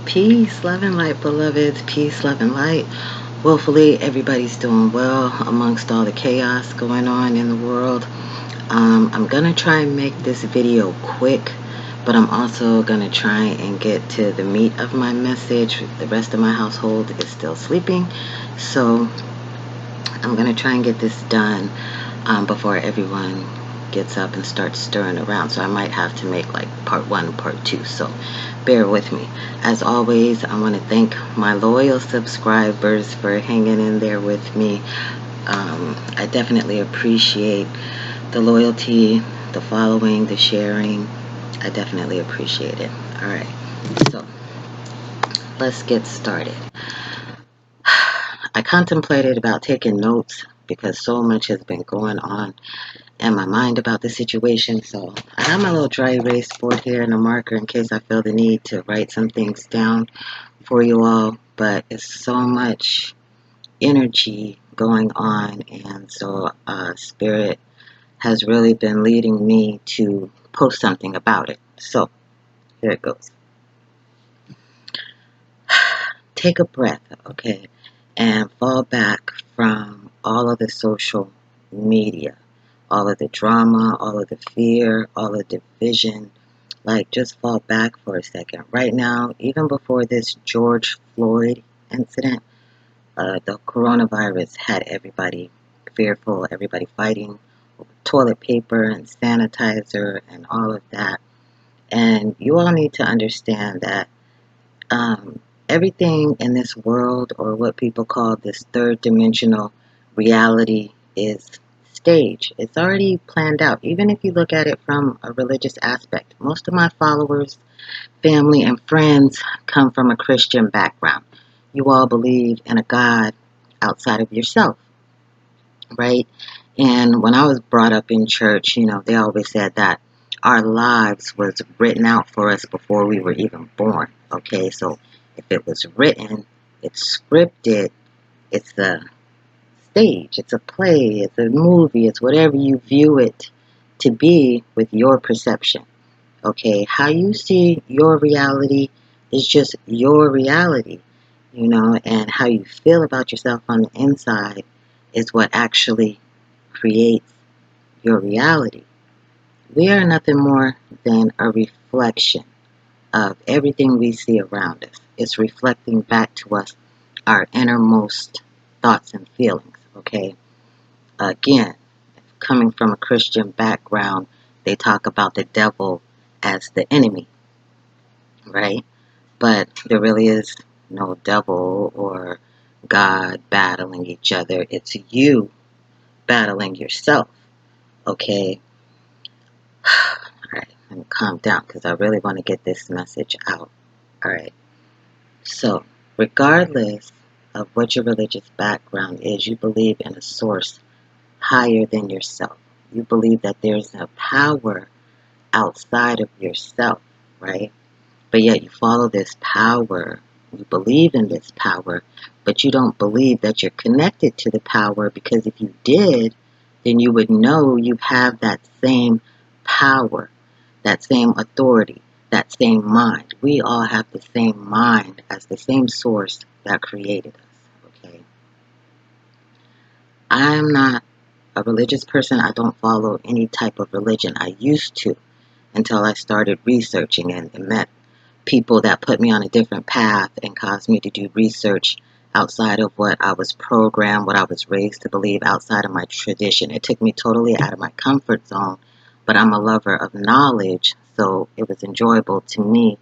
Peace, love, and light, beloveds. Peace, love, and light. Hopefully, everybody's doing well amongst all the chaos going on in the world. I'm going to try and make this video quick, but I'm also going to try and get to the meat of my message. The rest of my household is still sleeping, so I'm going to try and get this done before everyone gets up and starts stirring around. So I might have to make like part one and part two. So bear with me. As always, I want to thank my loyal subscribers for hanging in there with me. I definitely appreciate the loyalty, the following, the sharing. I definitely appreciate it. All right. So let's get started. I contemplated about taking notes because so much has been going on in my mind about the situation. So I have my little dry erase board here and a marker in case I feel the need to write some things down for you all. But it's so much energy going on, and so Spirit has really been leading me to post something about it. So here it goes. Take a breath, okay, and fall back from all of the social media, all of the drama, all of the fear, all of the division. Like, just fall back for a second. Right now, even before this George Floyd incident, the coronavirus had everybody fearful, everybody fighting over toilet paper and sanitizer and all of that. And you all need to understand that um, everything in this world, or what people call this third dimensional reality, is stage. It's already planned out. Even if you look at it from a religious aspect, most of my followers, family, and friends come from a Christian background. You all believe in a God outside of yourself, right? And when I was brought up in church, they always said that our lives was written out for us before we were even born. Okay, so if it was written, it's scripted, it's a stage, it's a play, it's a movie, it's whatever you view it to be with your perception. Okay, how you see your reality is just your reality, and how you feel about yourself on the inside is what actually creates your reality. We are nothing more than a reflection of everything we see around us. It's reflecting back to us our innermost thoughts and feelings, okay? Again, coming from a Christian background, they talk about the devil as the enemy, right? But there really is no devil or God battling each other. It's you battling yourself, okay? All right, let me calm down because I really want to get this message out. All right, so regardless of what your religious background is, you believe in a source higher than yourself. You believe that there's a power outside of yourself, right? But yet you follow this power. You believe in this power, but you don't believe that you're connected to the power, because if you did, then you would know you have that same power, that same authority, that same mind. We all have the same mind as the same source that created us, okay? I'm not a religious person. I don't follow any type of religion. I used to, until I started researching and met people that put me on a different path and caused me to do research outside of what I was programmed, what I was raised to believe, outside of my tradition. It took me totally out of my comfort zone, but I'm a lover of knowledge, so it was enjoyable to me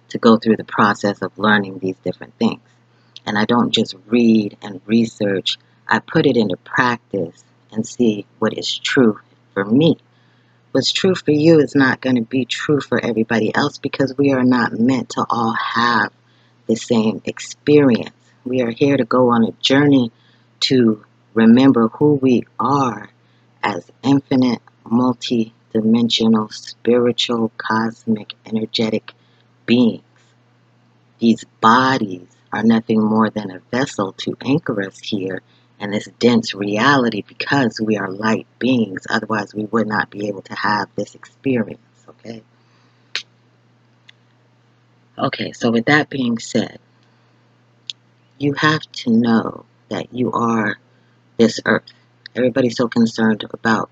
to go through the process of learning these different things. And I don't just read and research, I put it into practice and see what is true for me. What's true for you is not going to be true for everybody else, because we are not meant to all have the same experience. We are here to go on a journey to remember who we are as infinite, multi-dimensional, spiritual, cosmic, energetic beings. These bodies are nothing more than a vessel to anchor us here in this dense reality, because we are light beings. Otherwise, we would not be able to have this experience, okay? Okay, so with that being said, you have to know that you are this earth. Everybody's so concerned about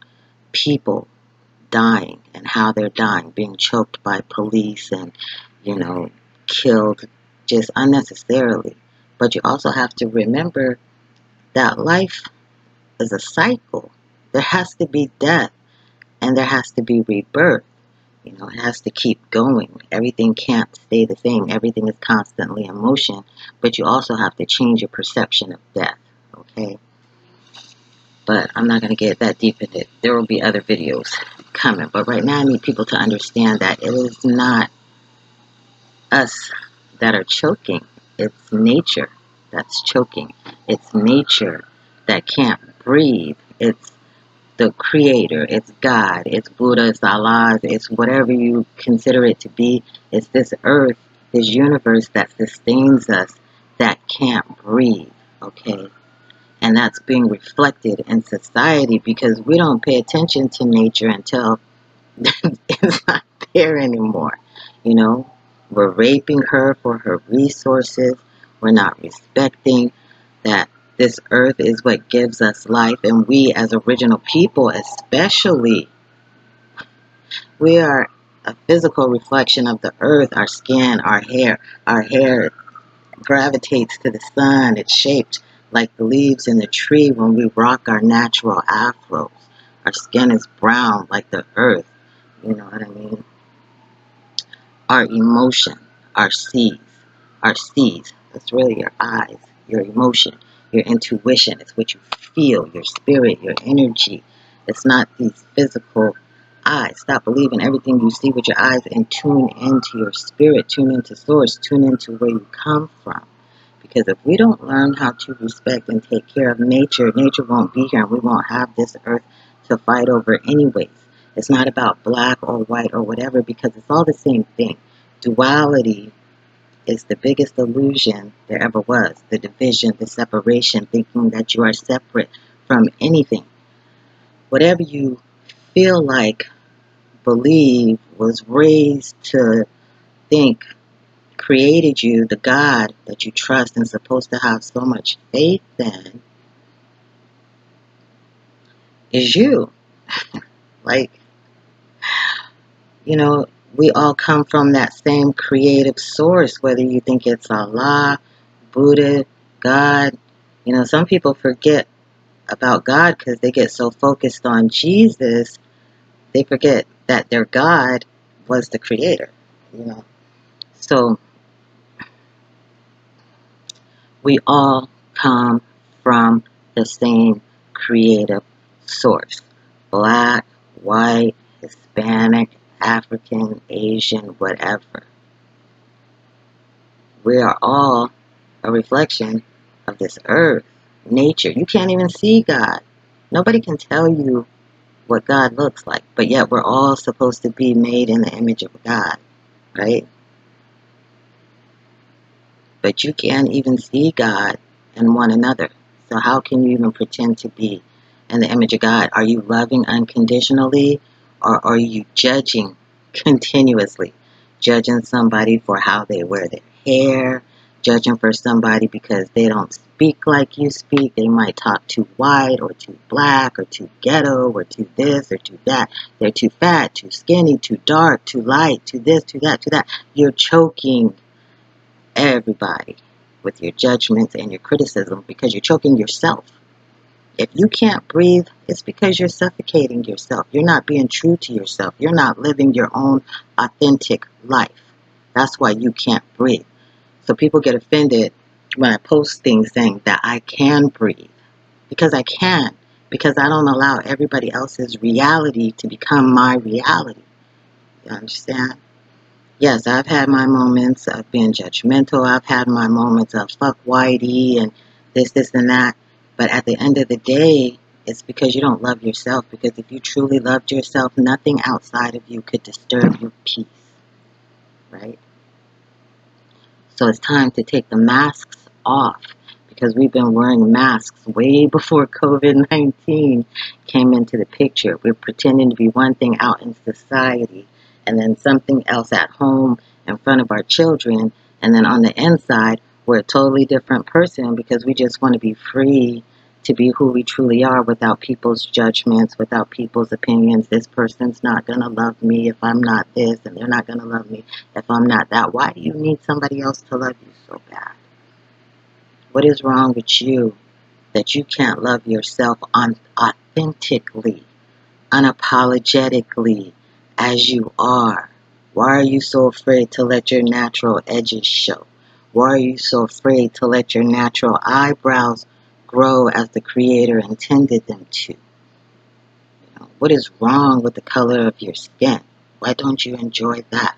people dying and how they're dying, being choked by police and, you know, killed just unnecessarily. But you also have to remember that life is a cycle. There has to be death and there has to be rebirth. You know, it has to keep going. Everything can't stay the same. Everything is constantly in motion, but you also have to change your perception of death, okay? But I'm not going to get that deep in it. There will be other videos coming. But right now I need people to understand that it is not us that are choking. It's nature that's choking. It's nature that can't breathe. It's the creator, it's God, it's Buddha, it's Allah, it's whatever you consider it to be. It's this earth, this universe that sustains us that can't breathe, okay? And that's being reflected in society because we don't pay attention to nature until it's not there anymore. You know, we're raping her for her resources. We're not respecting that this earth is what gives us life, and we as original people especially, we are a physical reflection of the earth. Our skin, our hair gravitates to the sun. It's shaped like the leaves in the tree when we rock our natural afros. Our skin is brown like the earth. You know what I mean? Our emotion, our seeds, our seeds. It's really your eyes, your emotion, your intuition. It's what you feel, your spirit, your energy. It's not these physical eyes. Stop believing everything you see with your eyes and tune into your spirit, tune into source, tune into where you come from. Because if we don't learn how to respect and take care of nature, nature won't be here and we won't have this earth to fight over anyways. It's not about black or white or whatever because it's all the same thing. Duality is the biggest illusion there ever was. The division, the separation, thinking that you are separate from anything. Whatever you feel like, believe, was raised to think, created you, the God that you trust and supposed to have so much faith in, is you. Like, you know, we all come from that same creative source, whether you think it's Allah, Buddha, God. You know, some people forget about God because they get so focused on Jesus, they forget that their God was the creator, you know. So we all come from the same creative source. Black, white, Hispanic, African, Asian, whatever. We are all a reflection of this earth, nature. You can't even see God. Nobody can tell you what God looks like, but yet we're all supposed to be made in the image of God, right? But you can't even see God in one another. So how can you even pretend to be in the image of God? Are you loving unconditionally or are you judging continuously? Judging somebody for how they wear their hair, judging for somebody because they don't speak like you speak. They might talk too white or too black or too ghetto or too this or too that. They're too fat, too skinny, too dark, too light, too this, too that, too that. You're choking everybody with your judgments and your criticism because you're choking yourself. If you can't breathe, it's because you're suffocating yourself. You're not being true to yourself. You're not living your own authentic life. That's why you can't breathe. So people get offended when I post things saying that I can breathe. Because I can. Because I don't allow everybody else's reality to become my reality. You understand? Yes, I've had my moments of being judgmental. I've had my moments of fuck whitey and this, and that. But at the end of the day, it's because you don't love yourself. Because if you truly loved yourself, nothing outside of you could disturb your peace, right? So it's time to take the masks off because we've been wearing masks way before COVID-19 came into the picture. We're pretending to be one thing out in society and then something else at home in front of our children, and then on the inside, we're a totally different person because we just want to be free to be who we truly are without people's judgments, without people's opinions. This person's not going to love me if I'm not this, and they're not going to love me if I'm not that. Why do you need somebody else to love you so bad? What is wrong with you that you can't love yourself authentically, unapologetically, as you are? Why are you so afraid to let your natural edges show? Why are you so afraid to let your natural eyebrows grow as the Creator intended them to? What is wrong with the color of your skin? Why don't you enjoy that?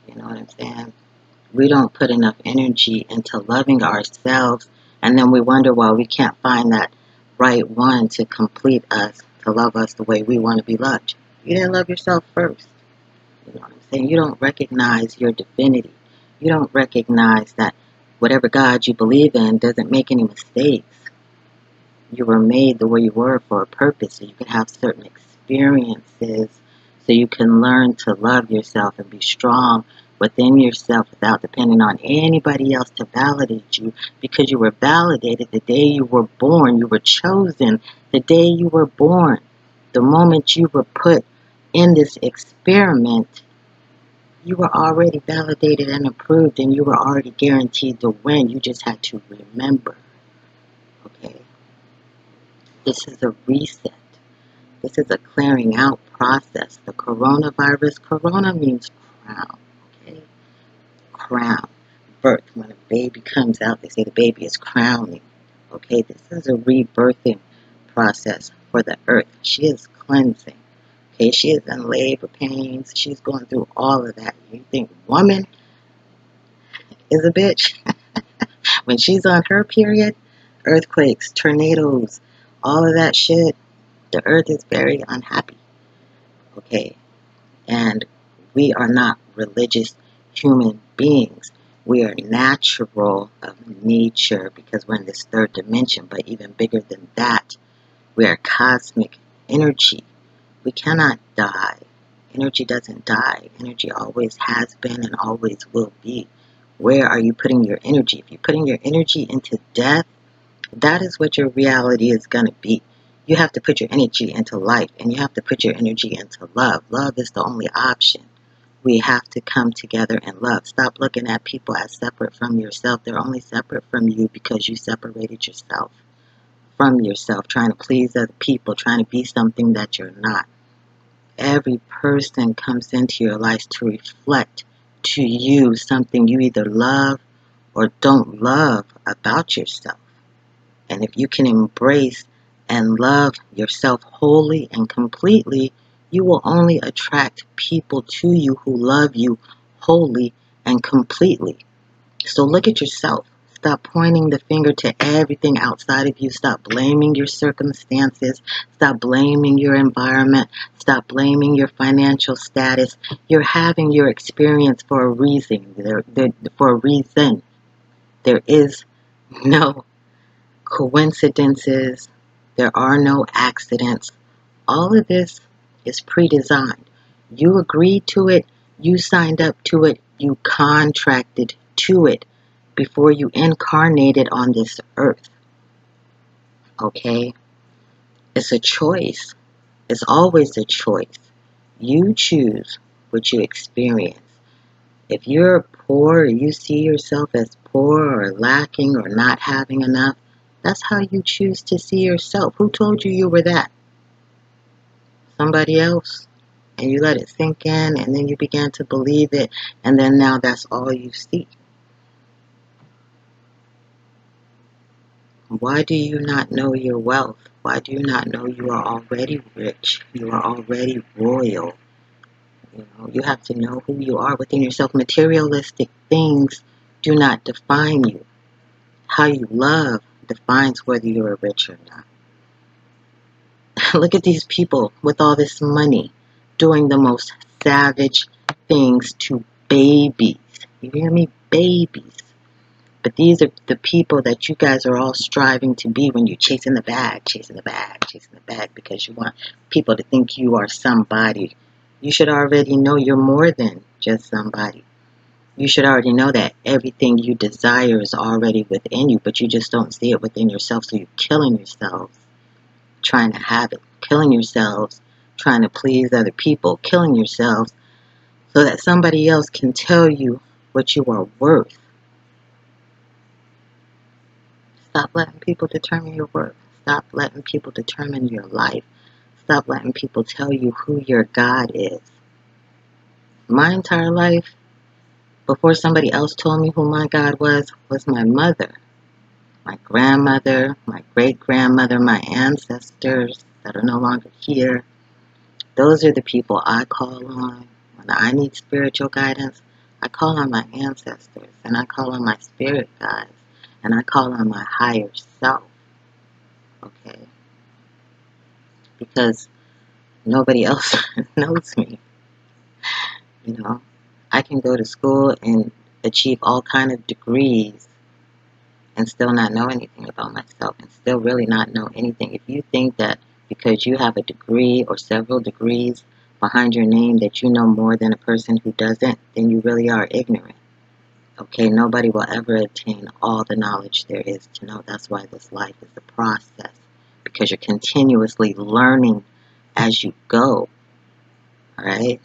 You know what I'm saying? We don't put enough energy into loving ourselves, and then we wonder why we can't find that right one to complete us, to love us the way we want to be loved. You didn't love yourself first. You know what I'm saying? You don't recognize your divinity. You don't recognize that whatever God you believe in doesn't make any mistakes. You were made the way you were for a purpose, so you can have certain experiences, so you can learn to love yourself and be strong within yourself without depending on anybody else to validate you, because you were validated the day you were born. You were chosen the day you were born. The moment you were put in this experiment, you were already validated and approved, and you were already guaranteed to win. You just had to remember. Okay? This is a reset. This is a clearing out process. The coronavirus, corona means crown. Okay? Crown. Birth. When a baby comes out, they say the baby is crowning. Okay? This is a rebirthing process for the earth. She is cleansing. Okay? She is in labor pains. She's going through all of that. You think woman is a bitch? When she's on her period, earthquakes, tornadoes, all of that shit, the earth is very unhappy. Okay? And we are not religious human beings. We are natural of nature because we're in this third dimension. But even bigger than that, we are cosmic energy. We cannot die. Energy doesn't die. Energy always has been and always will be. Where are you putting your energy? If you're putting your energy into death, that is what your reality is going to be. You have to put your energy into life, and you have to put your energy into love. Love is the only option. We have to come together and love. Stop looking at people as separate from yourself. They're only separate from you because you separated yourself from yourself, trying to please other people, trying to be something that you're not. Every person comes into your life to reflect to you something you either love or don't love about yourself. And if you can embrace and love yourself wholly and completely, you will only attract people to you who love you wholly and completely. So look at yourself. Stop pointing the finger to everything outside of you. Stop blaming your circumstances. Stop blaming your environment. Stop blaming your financial status. You're having your experience for a reason. For a reason. There is no coincidences. There are no accidents. All of this is pre-designed. You agreed to it. You signed up to it. You contracted to it before you incarnated on this earth. Okay? It's a choice. It's always a choice. You choose what you experience. If you're poor, or you see yourself as poor or lacking or not having enough, that's how you choose to see yourself. Who told you you were that? Somebody else? And you let it sink in, and then you began to believe it, and then now that's all you see. Why do you not know your wealth? Why do you not know you are already rich? You are already royal. You have to know who you are within yourself. Materialistic things do not define you. How you love defines whether you're rich or not. Look at these people with all this money doing the most savage things to babies. You hear me? Babies. But these are the people that you guys are all striving to be when you're chasing the bag, chasing the bag, chasing the bag, because you want people to think you are somebody. You should already know you're more than just somebody. You should already know that everything you desire is already within you, but you just don't see it within yourself, so you're killing yourselves trying to have it, killing yourselves trying to please other people, killing yourselves so that somebody else can tell you what you are worth. Stop letting people determine your worth. Stop letting people determine your life. Stop letting people tell you who your God is. My entire life, before somebody else told me who my God was my mother, my grandmother, my great-grandmother, my ancestors that are no longer here. Those are the people I call on when I need spiritual guidance. I call on my ancestors, and I call on my spirit guides, and I call on my higher self, okay? Because nobody else knows me, you know? I can go to school and achieve all kind of degrees and still not know anything about myself and still really not know anything. If you think that because you have a degree or several degrees behind your name that you know more than a person who doesn't, then you really are ignorant. Okay, nobody will ever attain all the knowledge there is to know. That's why this life is a process, because you're continuously learning as you go, all right?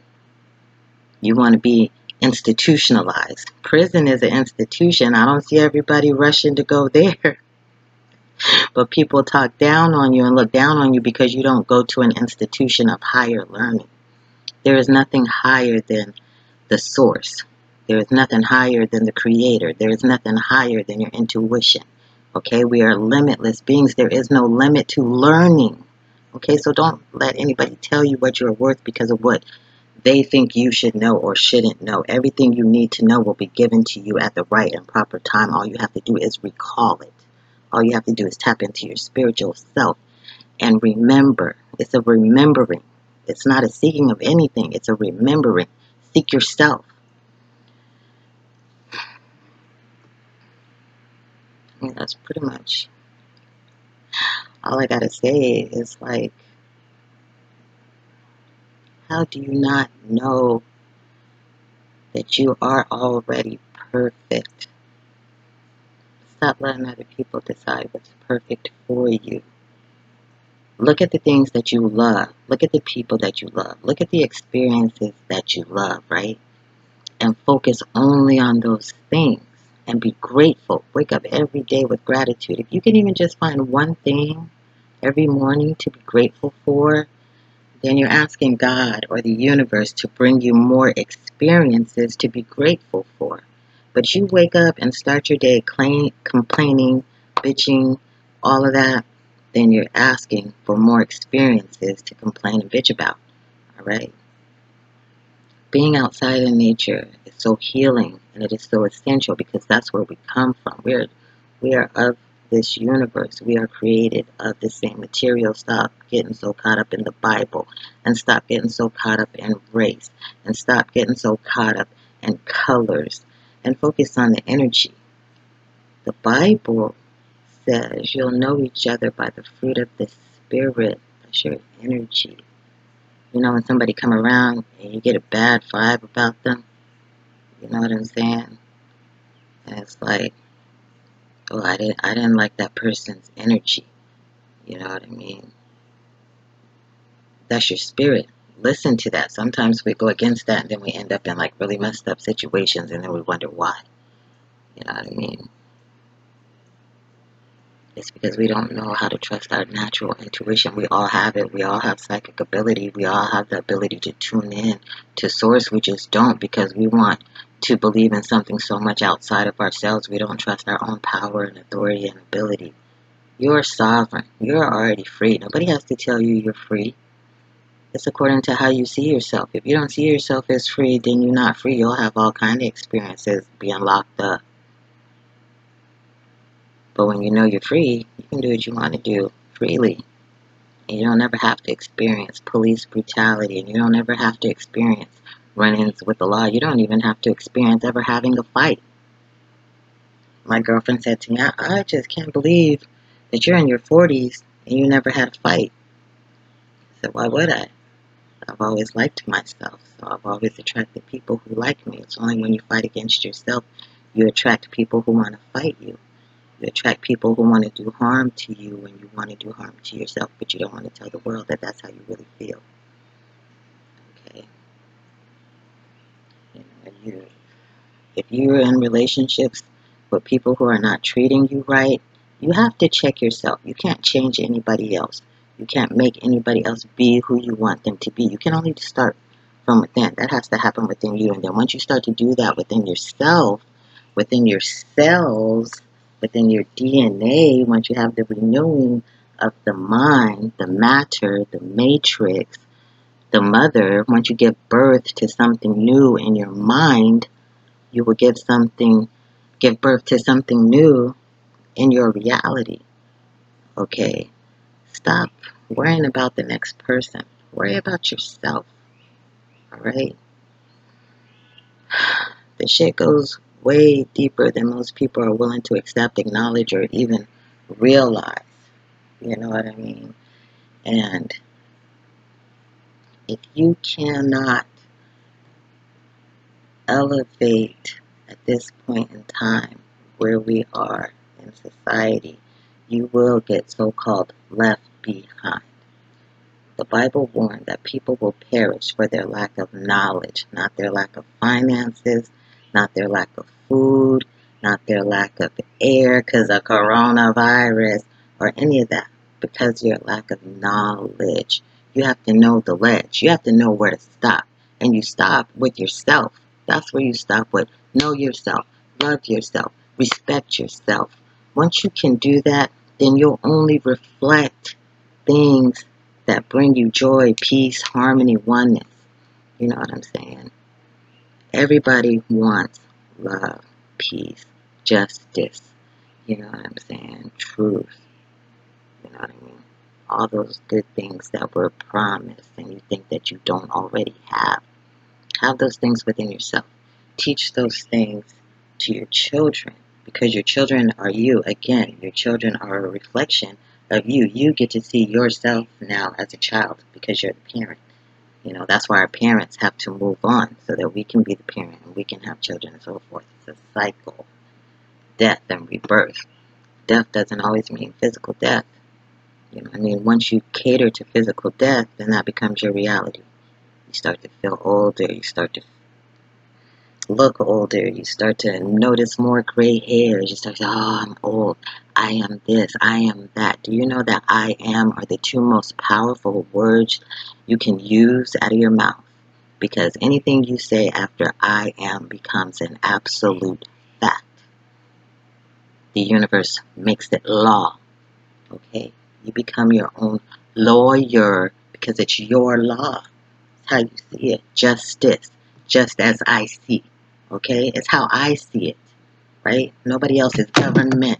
You want to be institutionalized. Prison is an institution. I don't see everybody rushing to go there. But people talk down on you and look down on you because you don't go to an institution of higher learning. There is nothing higher than the source. There is nothing higher than the creator. There is nothing higher than your intuition. Okay, we are limitless beings. There is no limit to learning. Okay, so don't let anybody tell you what you're worth because of what they think you should know or shouldn't know. Everything you need to know will be given to you at the right and proper time. All you have to do is recall it. All you have to do is tap into your spiritual self and remember. It's a remembering. It's not a seeking of anything. It's a remembering. Seek yourself. I mean, that's pretty much all I gotta say is like, how do you not know that you are already perfect? Stop letting other people decide what's perfect for you. Look at the things that you love. Look at the people that you love. Look at the experiences that you love, right? And focus only on those things and be grateful. Wake up every day with gratitude. If you can even just find one thing every morning to be grateful for, then you're asking God or the universe to bring you more experiences to be grateful for. But you wake up and start your day complaining, bitching, all of that, then you're asking for more experiences to complain and bitch about. All right? Being outside in nature is so healing and it is so essential because that's where we come from. We are of this universe. We are created of the same material. Stop getting so caught up in the Bible and stop getting so caught up in race and stop getting so caught up in colors and focus on the energy. The Bible says you'll know each other by the fruit of the Spirit. That's your energy. You know, when somebody come around and you get a bad vibe about them, you know what I'm saying? And it's like, oh, I didn't like that person's energy. You know what I mean? That's your spirit. Listen to that. Sometimes we go against that and then we end up in like really messed up situations and then we wonder why. You know what I mean? It's because we don't know how to trust our natural intuition. We all have it. We all have psychic ability. We all have the ability to tune in to source. We just don't because we want to believe in something so much outside of ourselves. We don't trust our own power and authority and ability. You're sovereign. You're already free. Nobody has to tell you you're free. It's according to how you see yourself. If you don't see yourself as free, then you're not free. You'll have all kinds of experiences being locked up. But when you know you're free, you can do what you want to do freely. And you don't ever have to experience police brutality. And you don't ever have to experience run-ins with the law. You don't even have to experience ever having a fight. My girlfriend said to me, I just can't believe that you're in your 40s and you never had a fight. I said, why would I? I've always liked myself, so I've always attracted people who like me. It's only when you fight against yourself, you attract people who want to fight you. You attract people who want to do harm to you when you want to do harm to yourself, but you don't want to tell the world that that's how you really feel. Okay? If you're in relationships with people who are not treating you right, you have to check yourself. You can't change anybody else. You can't make anybody else be who you want them to be. You can only start from within. That has to happen within you. And then once you start to do that within yourself, within your cells, within your DNA, once you have the renewing of the mind, the matter, the matrix, the mother, once you give birth to something new in your mind, you will give birth to something new in your reality. Okay? Stop worrying about the next person. Worry about yourself. Alright? The shit goes way deeper than most people are willing to accept, acknowledge, or even realize. You know what I mean? And if you cannot elevate at this point in time where we are in society, you will get so-called left behind. The Bible warned that people will perish for their lack of knowledge, not their lack of finances, not their lack of food, not their lack of air because of coronavirus or any of that, because of your lack of knowledge. You have to know the ledge. You have to know where to stop. And you stop with yourself. That's where you stop with. Know yourself. Love yourself. Respect yourself. Once you can do that, then you'll only reflect things that bring you joy, peace, harmony, oneness. You know what I'm saying? Everybody wants love, peace, justice. You know what I'm saying? Truth. You know what I mean? All those good things that were promised and you think that you don't already have. Have those things within yourself. Teach those things to your children because your children are you. Again, your children are a reflection of you. You get to see yourself now as a child because you're the parent. You know, that's why our parents have to move on so that we can be the parent and we can have children and so forth. It's a cycle. Death and rebirth. Death doesn't always mean physical death. You know, I mean, once you cater to physical death, then that becomes your reality. You start to feel older. You start to look older. You start to notice more gray hairs. You start to, oh, I'm old. I am this. I am that. Do you know that I am are the two most powerful words you can use out of your mouth? Because anything you say after I am becomes an absolute fact. The universe makes it law. Okay? You become your own lawyer because it's your law. It's how you see it. Justice. Just as I see. Okay? It's how I see it. Right? Nobody else is government.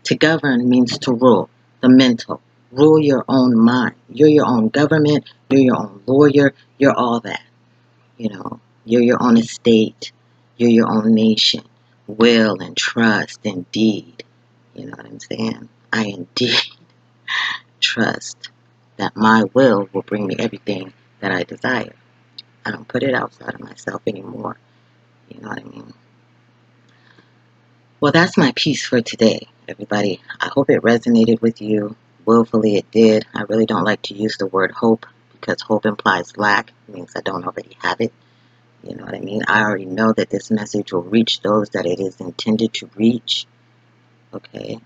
To govern means to rule. The mental. Rule your own mind. You're your own government. You're your own lawyer. You're all that. You know, you're your own estate. You're your own nation. Will and trust and deed. You know what I'm saying? I indeed trust that my will bring me everything that I desire. I don't put it outside of myself anymore. You know what I mean? Well, that's my piece for today, everybody. I hope it resonated with you. Willfully it did. I really don't like to use the word hope because hope implies lack. It means I don't already have it. You know what I mean? I already know that this message will reach those that it is intended to reach. Okay?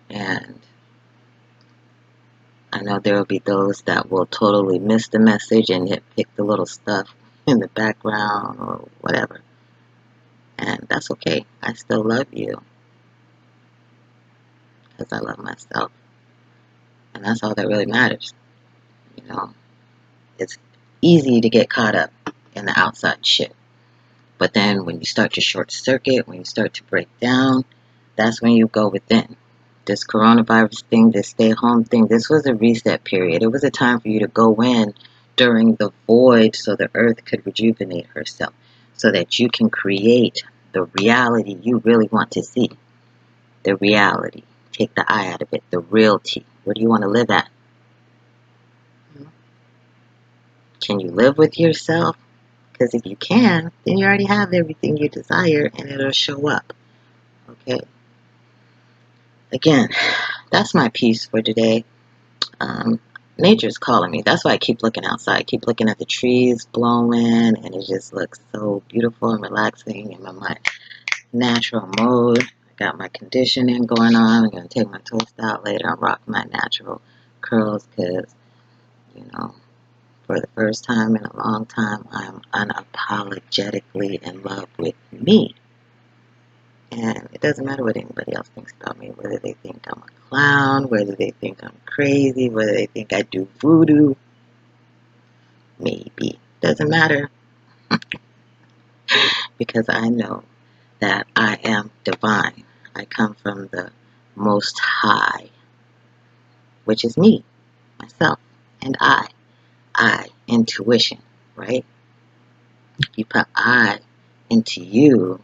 And I know there will be those that will totally miss the message and pick the little stuff in the background or whatever. And that's okay. I still love you because I love myself. And that's all that really matters. You know, it's easy to get caught up in the outside shit. But then when you start to short circuit, when you start to break down, that's when you go within. This coronavirus thing, this stay home thing, this was a reset period. It was a time for you to go in during the void so the earth could rejuvenate herself, so that you can create the reality you really want to see. The reality. Take the I out of it. The realty. Where do you want to live at? Can you live with yourself? Because if you can, then you already have everything you desire and it'll show up. Okay? Again, that's my piece for today. Um, Nature's calling me. That's why I keep looking outside. I keep looking at the trees blowing, and it just looks so beautiful and relaxing. I'm in my natural mode. I got my conditioning going on. I'm going to take my toast out later and rock my natural curls because, you know, for the first time in a long time, I'm unapologetically in love with me. And it doesn't matter what anybody else thinks about me, whether they think I'm a clown, whether they think I'm crazy, whether they think I do voodoo. Maybe. Doesn't matter, because I know that I am divine. I come from the Most High, which is me, myself, and intuition, right? If you put I into you,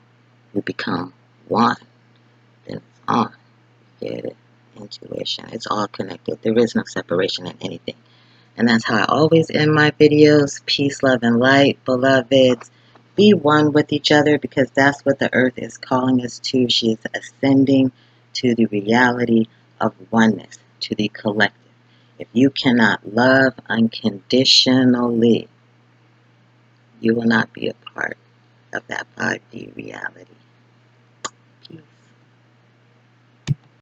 you become one. Then it's on. Get it? Intuition. It's all connected. There is no separation in anything. And that's how I always end my videos. Peace, love, and light, beloveds. Be one with each other, because that's what the earth is calling us to. She is ascending to the reality of oneness, to the collective. If you cannot love unconditionally, you will not be a part of that 5D reality.